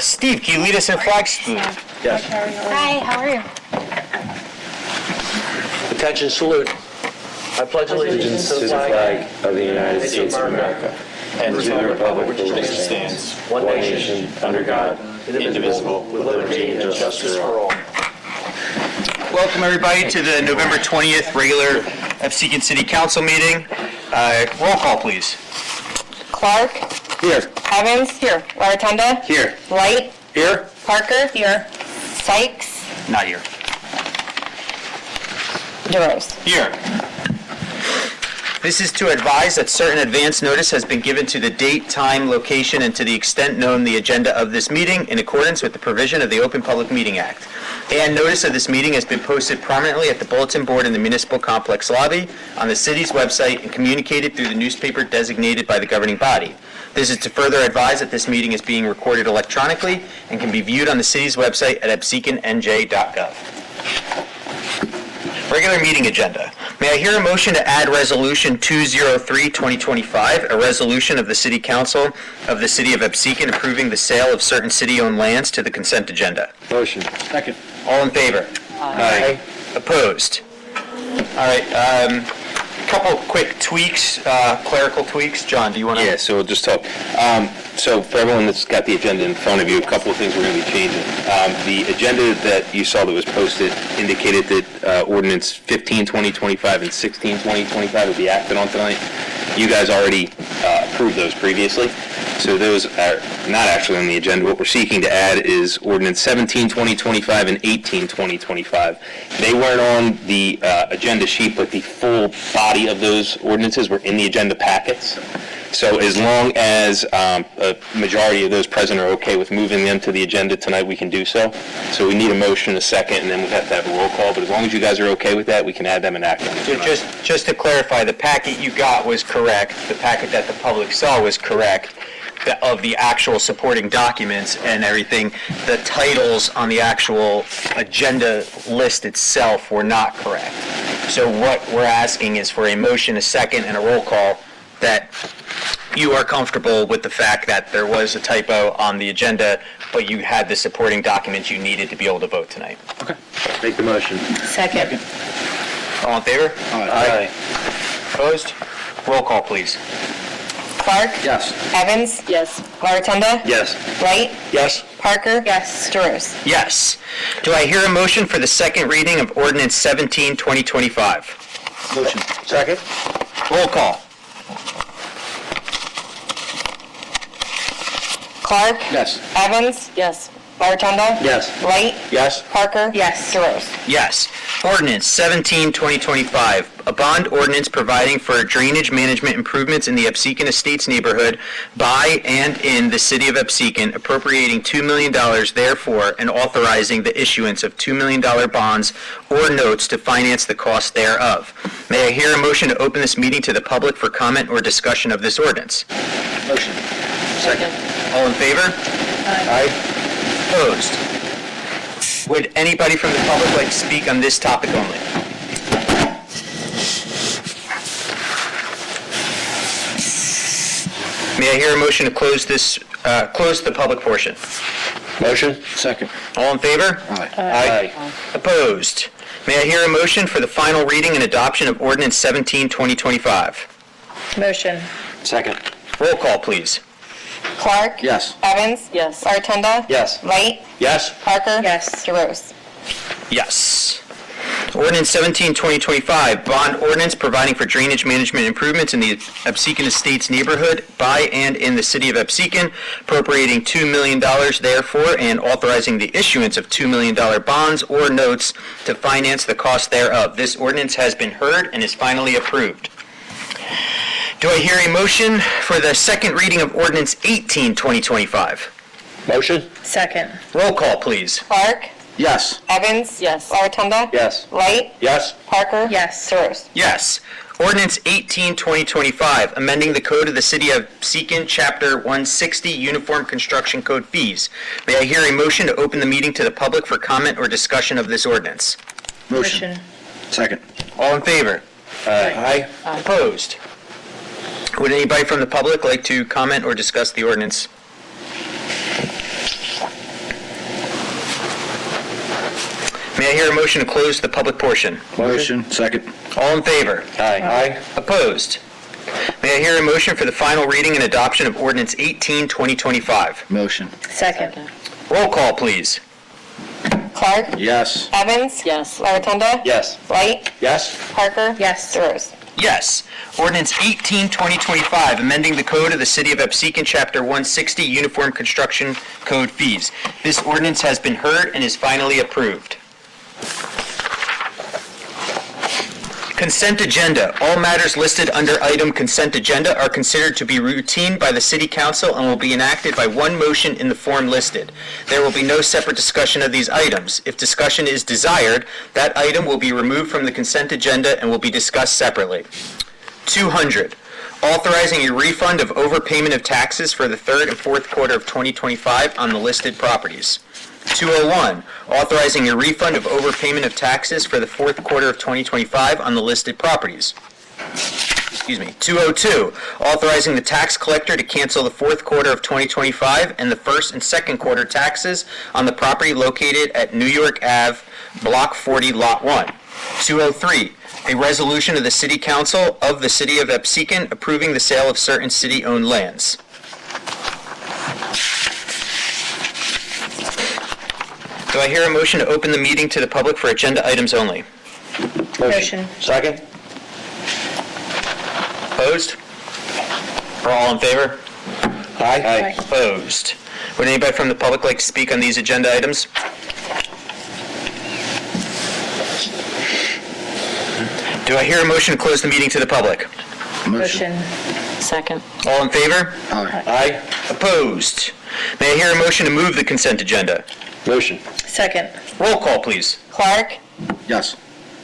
Steve, can you lead us in flag salute? Yes. Hi, how are you? Attention, salute. I pledge allegiance to the flag of the United States of America and to the republic for which it stands, one nation, under God, indivisible, with liberty and justice for all. Welcome, everybody, to the November 20th regular Absecon City Council meeting. Roll call, please. Clark? Here. Evans? Here. Laratunda? Here. Light? Here. Parker? Here. Sykes? Not here. DeRose? Here. This is to advise that certain advance notice has been given to the date, time, location, and to the extent known the agenda of this meeting in accordance with the provision of the Open Public Meeting Act. And notice of this meeting has been posted prominently at the bulletin board in the municipal complex lobby, on the city's website, and communicated through the newspaper designated by the governing body. This is to further advise that this meeting is being recorded electronically and can be viewed on the city's website at abseconNJ.gov. Regular meeting agenda. May I hear a motion to add Resolution 203-2025, a resolution of the City Council of the City of Absecon approving the sale of certain city-owned lands to the consent agenda? Motion. Second. All in favor? Aye. Opposed? All right, couple quick tweaks, clerical tweaks. John, do you want to? Yeah, so we'll just talk. So for everyone that's got the agenda in front of you, a couple of things we're going to be changing. The agenda that you saw that was posted indicated that ordinance 15-2025 and 16-2025 would be acted on tonight. You guys already approved those previously, so those are not actually on the agenda. What we're seeking to add is ordinance 17-2025 and 18-2025. They weren't on the agenda sheet, but the full body of those ordinances were in the agenda packets. So as long as a majority of those present are okay with moving them to the agenda tonight, we can do so. So we need a motion, a second, and then we have to have a roll call. But as long as you guys are okay with that, we can add them and act on them tonight. Just to clarify, the packet you got was correct. The packet that the public saw was correct. Of the actual supporting documents and everything, the titles on the actual agenda list itself were not correct. So what we're asking is for a motion, a second, and a roll call that you are comfortable with the fact that there was a typo on the agenda, but you had the supporting documents you needed to be able to vote tonight. Okay. Make the motion. Second. All in favor? Aye. Opposed? Roll call, please. Clark? Yes. Evans? Yes. Laratunda? Yes. Light? Yes. Parker? Yes. DeRose? Yes. Do I hear a motion for the second reading of ordinance 17-2025? Motion. Second. Roll call. Clark? Yes. Evans? Yes. Laratunda? Yes. Light? Yes. Parker? Yes. DeRose? Yes. Ordinance 17-2025, a bond ordinance providing for drainage management improvements in the Absecon Estates neighborhood by and in the city of Absecon, appropriating $2 million therefore, and authorizing the issuance of $2 million bonds or notes to finance the cost thereof. May I hear a motion to open this meeting to the public for comment or discussion of this ordinance? Motion. Second. All in favor? Aye. Opposed? Would anybody from the public like to speak on this topic only? May I hear a motion to close the public portion? Motion. Second. All in favor? Aye. Opposed? May I hear a motion for the final reading and adoption of ordinance 17-2025? Motion. Second. Roll call, please. Clark? Yes. Evans? Yes. Laratunda? Yes. Light? Yes. Parker? Yes. DeRose? Yes. Ordinance 17-2025, bond ordinance providing for drainage management improvements in the Absecon Estates neighborhood by and in the city of Absecon, appropriating $2 million therefore, and authorizing the issuance of $2 million bonds or notes to finance the cost thereof. This ordinance has been heard and is finally approved. Do I hear a motion for the second reading of ordinance 18-2025? Motion. Second. Roll call, please. Clark? Yes. Evans? Yes. Laratunda? Yes. Light? Yes. Parker? Yes. DeRose? Yes. Ordinance 18-2025, amending the code of the city of Absecon, Chapter 160, Uniform Construction Code Fees. May I hear a motion to open the meeting to the public for comment or discussion of this ordinance? Motion. Second. All in favor? Aye. Opposed? Would anybody from the public like to comment or discuss the ordinance? May I hear a motion to close the public portion? Motion. Second. All in favor? Aye. Opposed? May I hear a motion for the final reading and adoption of ordinance 18, 2025? Motion. Second. Roll call, please. Clark. Yes. Evans. Yes. Larotunda. Yes. White. Yes. Parker. Yes. DeRose. Yes. Ordinance 18, 2025, amending the code of the City of Absecon, Chapter 160, Uniform Construction Code Fees. This ordinance has been heard and is finally approved. Consent agenda. All matters listed under item consent agenda are considered to be routine by the City Council and will be enacted by one motion in the form listed. There will be no separate discussion of these items. If discussion is desired, that item will be removed from the consent agenda and will be discussed separately. 200. Authorizing a refund of overpayment of taxes for the third and fourth quarter of 2025 on the listed properties. 201, authorizing a refund of overpayment of taxes for the fourth quarter of 2025 on the listed properties. 202, authorizing the tax collector to cancel the fourth quarter of 2025 and the first and second quarter taxes on the property located at New York Ave, Block 40, Lot 1. 203, a resolution of the City Council of the City of Absecon approving the sale of certain city-owned lands. Do I hear a motion to open the meeting to the public for agenda items only? Motion. Second. Opposed? Or all in favor? Aye. Opposed. Would anybody from the public like to speak on these agenda items? Do I hear a motion to close the meeting to the public? Motion. Second. All in favor? Aye. Aye. Opposed? May I hear a motion to move the consent agenda? Motion. Second. Roll call, please. Clark. Yes.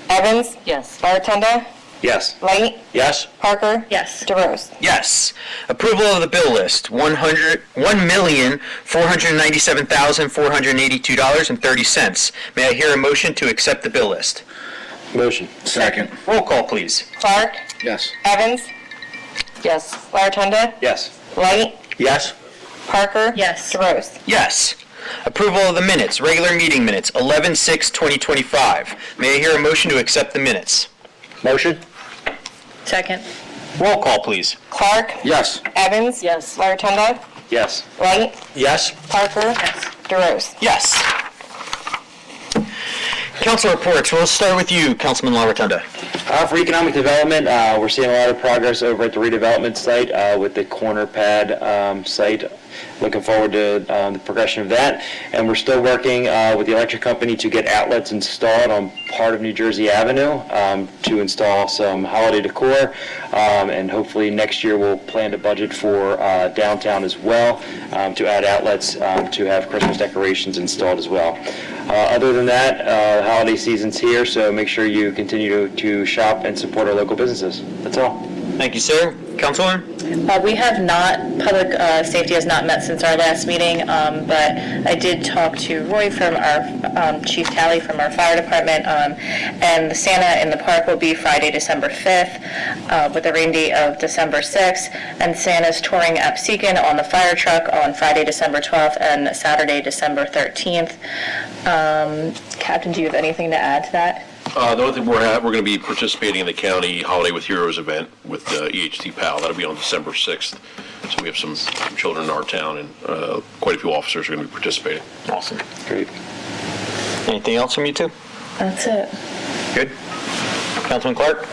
Evans. Yes. Larotunda. Yes. White. Yes. Parker. Yes. DeRose. Yes. Approval of the bill list, $1,497,482.30. May I hear a motion to accept the bill list? Motion. Second. Roll call, please. Clark. Yes. Evans. Yes. Larotunda. Yes. White. Yes. Parker. Yes. DeRose. Yes. Approval of the minutes, regular meeting minutes, 11/6/2025. May I hear a motion to accept the minutes? Motion. Second. Roll call, please. Clark. Yes. Evans. Yes. Larotunda. Yes. White. Yes. Parker. Yes. DeRose. Yes. Council reports. We'll start with you, Councilman La Rotunda. For economic development, we're seeing a lot of progress over at the redevelopment site with the corner pad site. Looking forward to the progression of that. And we're still working with the electric company to get outlets installed on part of New Jersey Avenue to install some holiday decor. And hopefully next year we'll plan to budget for downtown as well to add outlets to have Christmas decorations installed as well. Other than that, holiday season's here, so make sure you continue to shop and support our local businesses. That's all. Thank you, sir. Councilwoman? We have not, public safety has not met since our last meeting, but I did talk to Roy from our, Chief Talley from our fire department, and the Santa in the park will be Friday, December 5th, with a rain date of December 6th, and Santa's touring Absecon on the fire truck on Friday, December 12th, and Saturday, December 13th. Captain, do you have anything to add to that? The only thing we're going to be participating in the county Holiday with Heroes event with EHT PAL. That'll be on December 6th. So we have some children in our town, and quite a few officers are going to be participating. Awesome. Great. Anything else from you two? That's it. Good. Councilman Clark?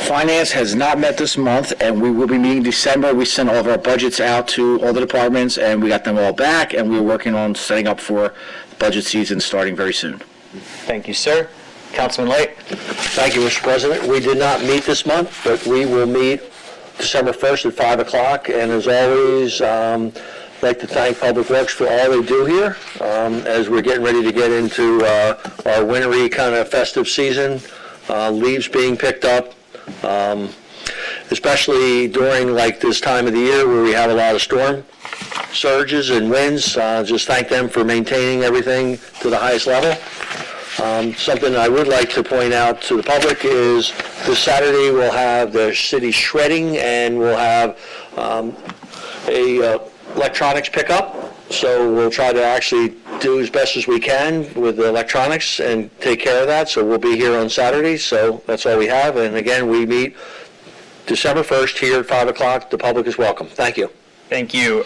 Finance has not met this month, and we will be meeting December. We sent all of our budgets out to all the departments, and we got them all back, and we're working on setting up for budget season starting very soon. Thank you, sir. Councilman Light? Thank you, Mr. President. We did not meet this month, but we will meet December 1st at 5 o'clock. And as always, I'd like to thank Public Works for all they do here as we're getting ready to get into our wintry kind of festive season, leaves being picked up, especially during like this time of the year where we have a lot of storm surges and winds. Just thank them for maintaining everything to the highest level. Something I would like to point out to the public is this Saturday we'll have the city shredding and we'll have a electronics pickup. So we'll try to actually do as best as we can with the electronics and take care of that, so we'll be here on Saturday, so that's all we have. And again, we meet December 1st here at 5 o'clock. The public is welcome. Thank you. Thank you.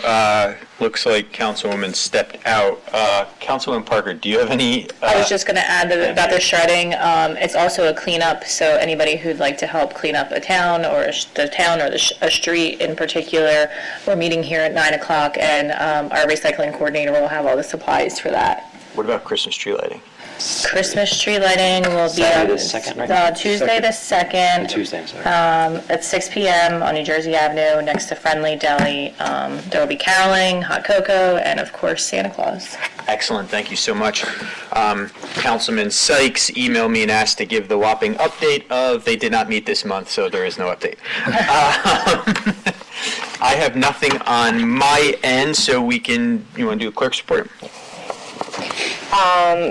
Looks like Councilwoman stepped out. Councilwoman Parker, do you have any? I was just going to add about the shredding. It's also a cleanup, so anybody who'd like to help clean up a town or a street in particular, we're meeting here at 9 o'clock, and our recycling coordinator will have all the supplies for that. What about Christmas tree lighting? Christmas tree lighting will be Saturday on the 2nd, right? Tuesday the 2nd. Tuesday, I'm sorry. At 6 p.m. on New Jersey Avenue next to Friendly Deli. There will be caroling, hot cocoa, and of course Santa Claus. Excellent, thank you so much. Councilman Sykes emailed me and asked to give the whopping update of they did not meet this month, so there is no update. I have nothing on my end, so you want to do a clerk's report?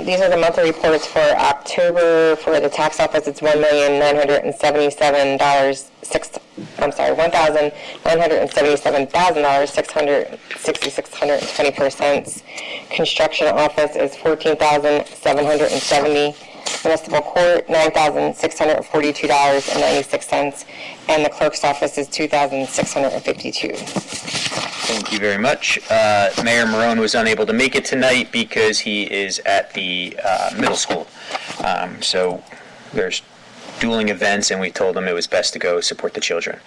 These are the monthly reports for October. For the tax office, it's $1,977,666.20. Construction office is $14,770. Municipal court, $9,642.96, and the clerk's office is $2,652. Thank you very much. Mayor Marone was unable to make it tonight because he is at the middle school. So there's dueling events, and we told him it was best to go support the children.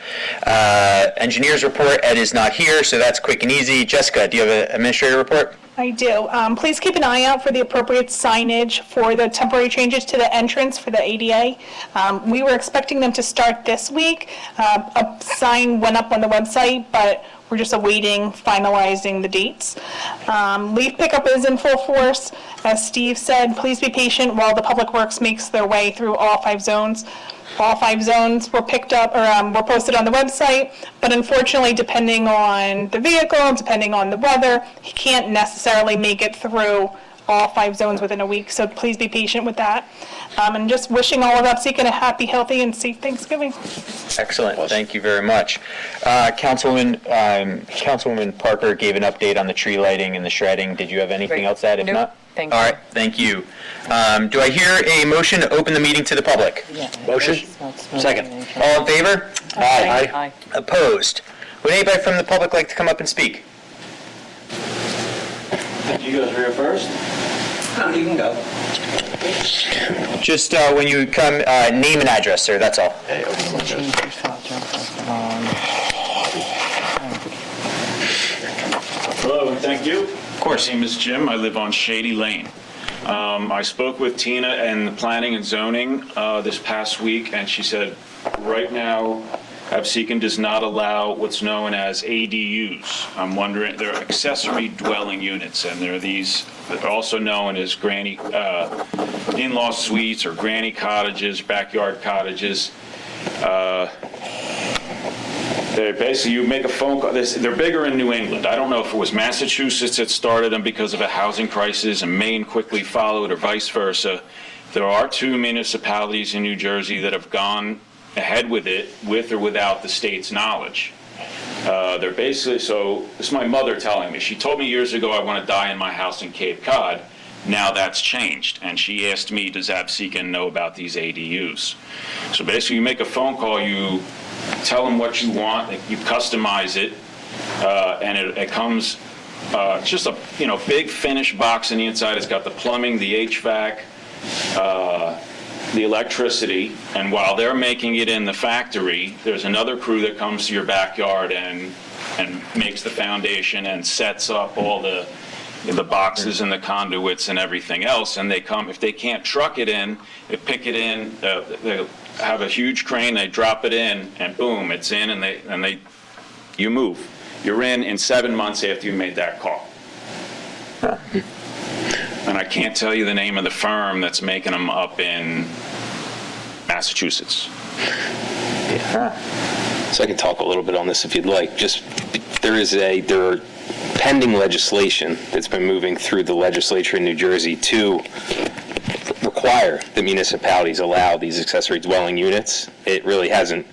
Engineers report, Ed is not here, so that's quick and easy. Jessica, do you have an administrative report? I do. Please keep an eye out for the appropriate signage for the temporary changes to the entrance for the ADA. We were expecting them to start this week. A sign went up on the website, but we're just awaiting finalizing the dates. Leaf pickup is in full force. As Steve said, please be patient while the Public Works makes their way through all 5 zones. All 5 zones were picked up, or were posted on the website, but unfortunately, depending on the vehicle, depending on the weather, he can't necessarily make it through all 5 zones within a week, so please be patient with that. And just wishing all of Absecon a happy, healthy, and safe Thanksgiving. Excellent, thank you very much. Councilwoman Parker gave an update on the tree lighting and the shredding. Did you have anything else to add? If Nope. not? Thank All you. right, thank you. Do I hear a motion to open the meeting to the public? Motion? Second. All in favor? Aye. Opposed? Would anybody from the public like to come up and speak? You go through it first? You can go. Just when you come, name and address, sir, that's all. Hello, and thank you. Of course. My name is Jim. I live on Shady Lane. I spoke with Tina and the planning and zoning this past week, and she said, right now, Absecon does not allow what's known as ADUs. I'm wondering, they're accessory dwelling units, and they're these, they're also known as granny, in-law suites or granny cottages, backyard cottages. They're basically, you make a phone call, they're bigger in New England. I don't know if it was Massachusetts that started them because of a housing crisis and Maine quickly followed or vice versa. There are 2 municipalities in New Jersey that have gone ahead with it, with or without the state's knowledge. They're basically, so this is my mother telling me. She told me years ago I want to die in my house in Cape Cod. Now that's changed. And she asked me, does Absecon know about these ADUs? So basically you make a phone call, you tell them what you want, you customize it, and it comes, it's just a big finished box on the inside. It's got the plumbing, the HVAC, the electricity, and while they're making it in the factory, there's another crew that comes to your backyard and makes the foundation and sets up all the boxes and the conduits and everything else, and they come, if they can't truck it in, they pick it in, they have a huge crane, they drop it in, and boom, it's in, and you move. You're in 7 months after you made that call. And I can't tell you the name of the firm that's making them up in Massachusetts. So I can talk a little bit on this if you'd like. Just, there are pending legislation that's been moving through the legislature in New Jersey to require the municipalities allow these accessory dwelling units. It really hasn't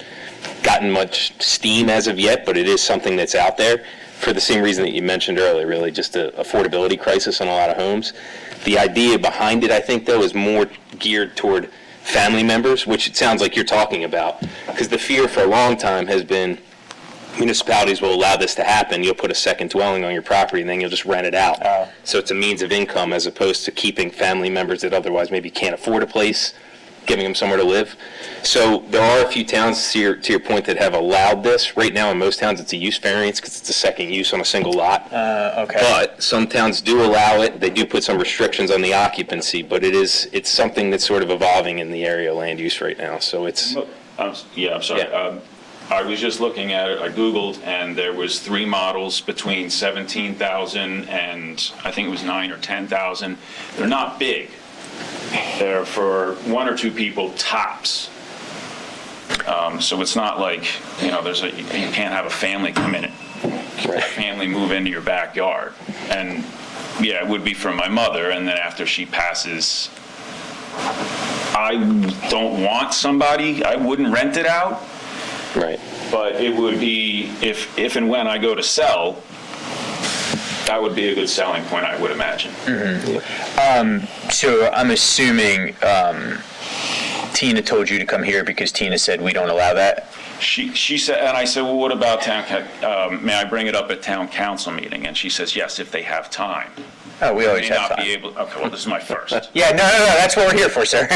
gotten much steam as of yet, but it is something that's out there. for the same reason that you mentioned earlier, really, just an affordability crisis on a lot of homes. The idea behind it, I think, though, is more geared toward family members, which it sounds like you're talking about, because the fear for a long time has been municipalities will allow this to happen. You'll put a second dwelling on your property, and then you'll just rent it out. So it's a means of income as opposed to keeping family members that otherwise maybe can't afford a place, giving them somewhere to live. So there are a few towns, to your point, that have allowed this. Right now, in most towns, it's a use variance because it's a second use on a single lot. Okay. But some towns do allow it. They do put some restrictions on the occupancy, but it's something that's sort of evolving in the area of land use right now. So it's, I'm sorry. Yeah. I was just looking at it, I Googled, and there was 3 models between 17,000 and I think it was 9 or 10,000. They're not big. They're for 1 or 2 people tops. So it's not like, you can't have a family come in, family move into your backyard. And yeah, it would be for my mother, and then after she passes, I don't want somebody, I wouldn't rent it out. right. But it would be, if and when I go to sell, that would be a good selling point, I would imagine. So I'm assuming Tina told you to come here because Tina said we don't allow that? She said, and I said, well, what about may I bring it up at town council meeting? And she says, yes, if they have time. Oh, we always May have not be time. able, okay, well, this is my first. Yeah, no, that's what we're here for, sir.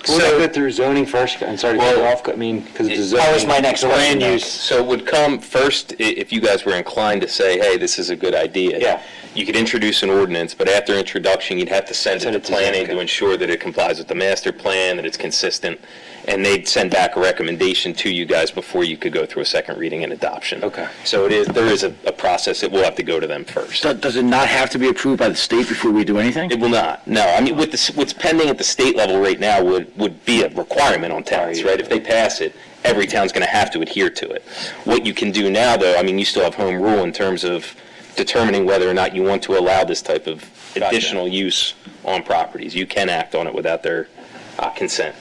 We'll go through zoning first, I'm sorry to cut you off, I mean, because it's a zoning. That was my next question. Land use. So it would come first, if you guys were inclined to say, hey, this is a good idea. Yeah. You could introduce an ordinance, but after introduction, you'd have to send it to planning to ensure that it complies with the master plan, that it's consistent, and they'd send back a recommendation to you guys before you could go through a second reading and adoption. Okay. So there is a process that will have to go to them first. Does it not have to be approved by the state before we do anything? It will not, no. I mean, what's pending at the state level right now would be a requirement on towns, right? If they pass it, every town's going to have to adhere to it. What you can do now, though, I mean, you still have home rule in terms of determining whether or not you want to allow this type of additional use on properties. You can act on it without their consent.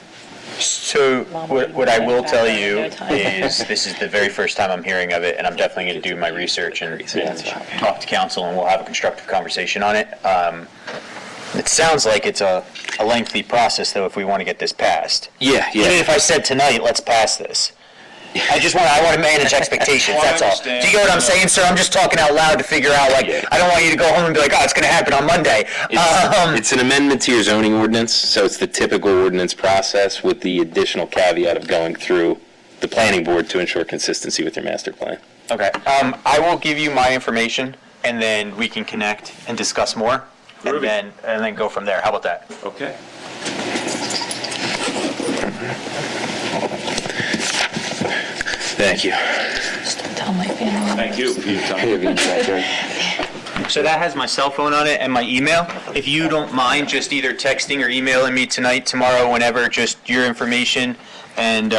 So what I will tell you is this is the very first time I'm hearing of it, and I'm definitely going to do my research and talk to council, and we'll have a constructive conversation on it. It sounds like it's a lengthy process, though, if we want to get this passed. Yeah. Even if I said tonight, let's pass this. I want to manage expectations, Well, I that's all. understand. Do you get what I'm saying, sir? I'm just talking out loud to figure out, I don't want you to go home and be like, oh, it's going to happen on Monday. It's an amendment to your zoning ordinance, so it's the typical ordinance process with the additional caveat of going through the planning board to ensure consistency with your master plan. Okay. I will give you my information, and then we can connect and discuss more, and Groovy. then go from there. How about that? Okay. Thank you. Tell my family. Thank you for your time. So that has my cell phone on it and my email. If you don't mind just either texting or emailing me tonight, tomorrow, whenever, just your information, and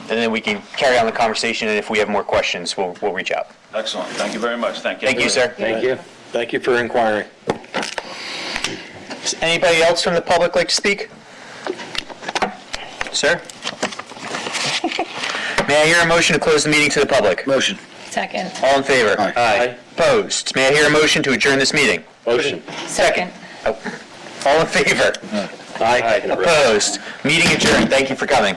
then we can carry on the conversation, and if we have more questions, we'll reach out. Excellent, thank you very much, thank you. Thank you, sir. Thank you. Thank you for inquiring. Does anybody else from the public like to speak? Sir? May I hear a motion to close the meeting to the public? Motion. Second. All in favor? Aye. Opposed? May I hear a motion to adjourn this meeting? Motion. Second. All in favor? Aye. Opposed? Meeting adjourned. Thank you for coming.